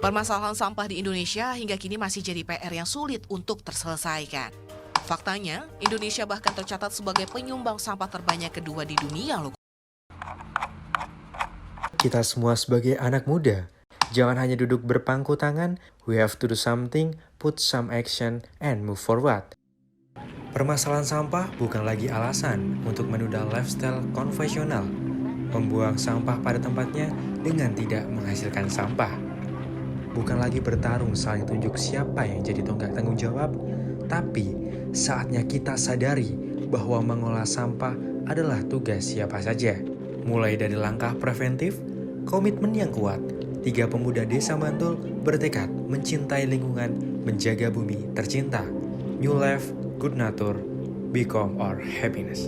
Permasalahan sampah di Indonesia hingga kini masih jadi PR yang sulit untuk terselesaikan. Faktanya, Indonesia bahkan tercatat sebagai penyumbang sampah terbanyak kedua di dunia loh. Kita semua sebagai anak muda, jangan hanya duduk berpangku tangan, we have to do something, put some action, and move forward. Permasalahan sampah bukan lagi alasan untuk menunda lifestyle konvensional, membuang sampah pada tempatnya dengan tidak menghasilkan sampah. Bukan lagi bertarung saling tunjuk siapa yang jadi tonggak tanggung jawab, tapi saatnya kita sadari bahwa mengolah sampah adalah tugas siapa saja. Mulai dari langkah preventif, komitmen yang kuat, 3 pemuda desa Bantul bertekad mencintai lingkungan, menjaga bumi tercinta. New life, good nature, become our happiness.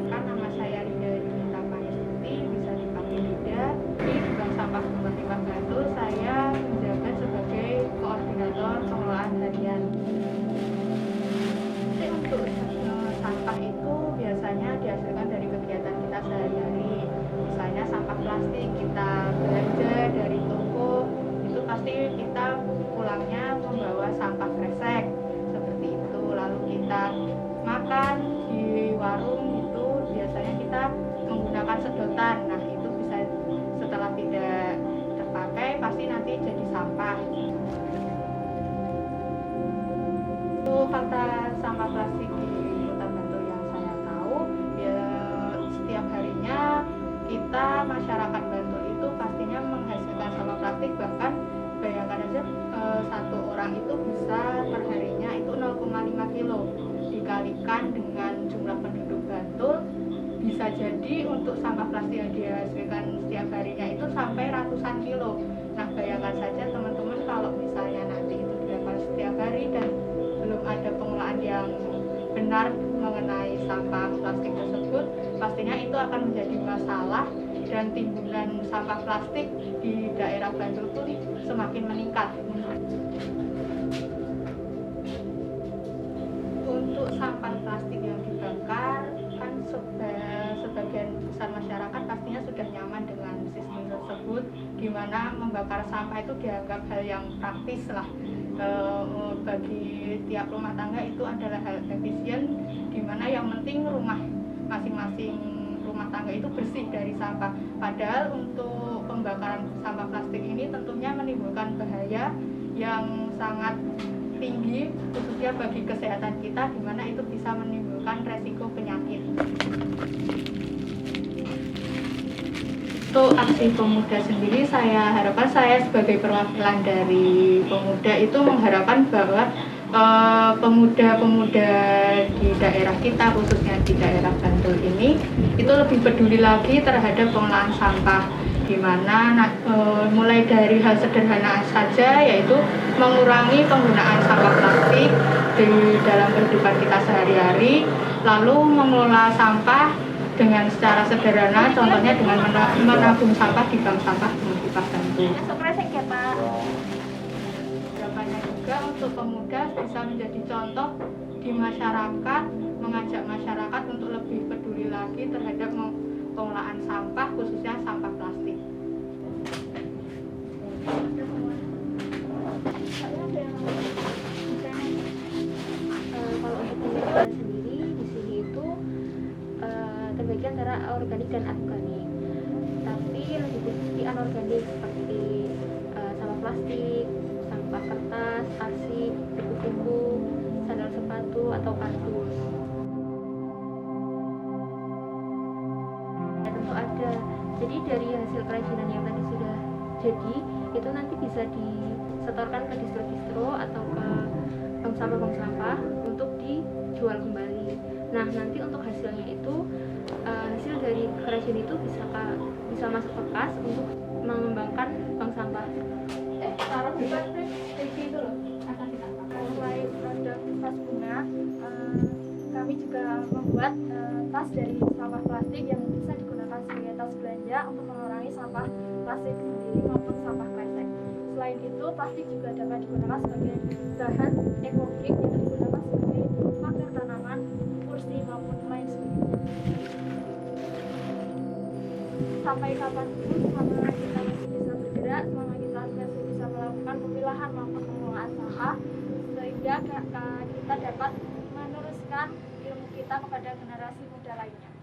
Nama saya Rida Junita Mayastuti, bisa dipanggil Rida. Di Bank Sampah Kebun Bantul, saya menjabat sebagai koordinator pengelolaan harian. Jadi untuk sampah itu biasanya dihasilkan dari kegiatan kita sehari-hari. Misalnya sampah plastik kita belanja dari toko, itu pasti kita pulangnya membawa sampah kresek seperti itu. Lalu kita makan di warung itu biasanya kita menggunakan sedotan. Nah itu bisa setelah tidak terpakai pasti nanti jadi sampah. Itu fakta sampah plastik di Kota Bantul yang saya tahu. Ya, setiap harinya kita masyarakat Bantul itu pastinya menghasilkan sampah plastik, bahkan bayangkan aja satu orang itu bisa perharinya itu 0,5 kilo, dikalikan dengan jumlah penduduk Bantul bisa jadi untuk sampah plastik yang dihasilkan setiap harinya itu sampai ratusan kilo. Nah bayangkan saja teman-teman kalau misalnya nanti itu dilakukan setiap hari dan belum ada pengelolaan yang benar mengenai sampah plastik tersebut, pastinya itu akan menjadi masalah dan timbulan sampah plastik di daerah Bantul pun semakin meningkat. Untuk sampah plastik yang dibakar kan sebagian besar masyarakat pastinya sudah nyaman dengan sistem tersebut, di mana membakar sampah itu dianggap hal yang praktis lah. Bagi tiap rumah tangga itu adalah hal efisien, di mana yang penting rumah masing-masing rumah tangga itu bersih dari sampah. Padahal untuk pembakaran sampah plastik ini tentunya menimbulkan bahaya yang sangat tinggi khususnya bagi kesehatan kita, di mana itu bisa menimbulkan resiko penyakit. Untuk aksi pemuda sendiri, saya harapkan saya sebagai perwakilan dari pemuda itu mengharapkan bahwa pemuda-pemuda di daerah kita, khususnya di daerah Bantul ini, itu lebih peduli lagi terhadap pengelolaan sampah, di mana mulai dari hal sederhana saja, yaitu mengurangi penggunaan sampah plastik di dalam kehidupan kita sehari-hari, lalu mengelola sampah dengan secara sederhana, contohnya dengan menabung sampah di bank sampah Municipal Bantul. Harapannya juga untuk pemuda bisa menjadi contoh di masyarakat, mengajak masyarakat untuk lebih peduli lagi terhadap pengelolaan sampah, khususnya sampah plastik. Kalau untuk penelitian sendiri di sini itu terbagi antara organik dan anorganik. Tapi lebih khusus di anorganik seperti sampah plastik, sampah kertas, arsip, buku-buku, sandal sepatu atau kardus. Dan tentu ada. Jadi dari hasil kerajinan yang tadi sudah jadi itu nanti bisa disetorkan ke distro-distro atau ke bank sampah untuk dijual kembali. Nah nanti untuk hasilnya itu hasil dari kerajinan itu bisa masuk ke kas untuk mengembangkan bank sampah. Taruh di itu loh, Selain produk tas bunga, kami juga membuat tas dari sampah plastik yang bisa digunakan sebagai tas belanja untuk mengurangi sampah plastik sendiri maupun sampah kresek. Selain itu, plastik juga dapat digunakan sebagai bahan ekonik, yaitu digunakan sebagai pagar tanaman sampai kapanpun selama kita masih bisa bergerak, selama kita masih bisa melakukan pemilahan maupun pengelolaan sampah, sehingga kita dapat meneruskan ilmu kita kepada generasi muda lainnya.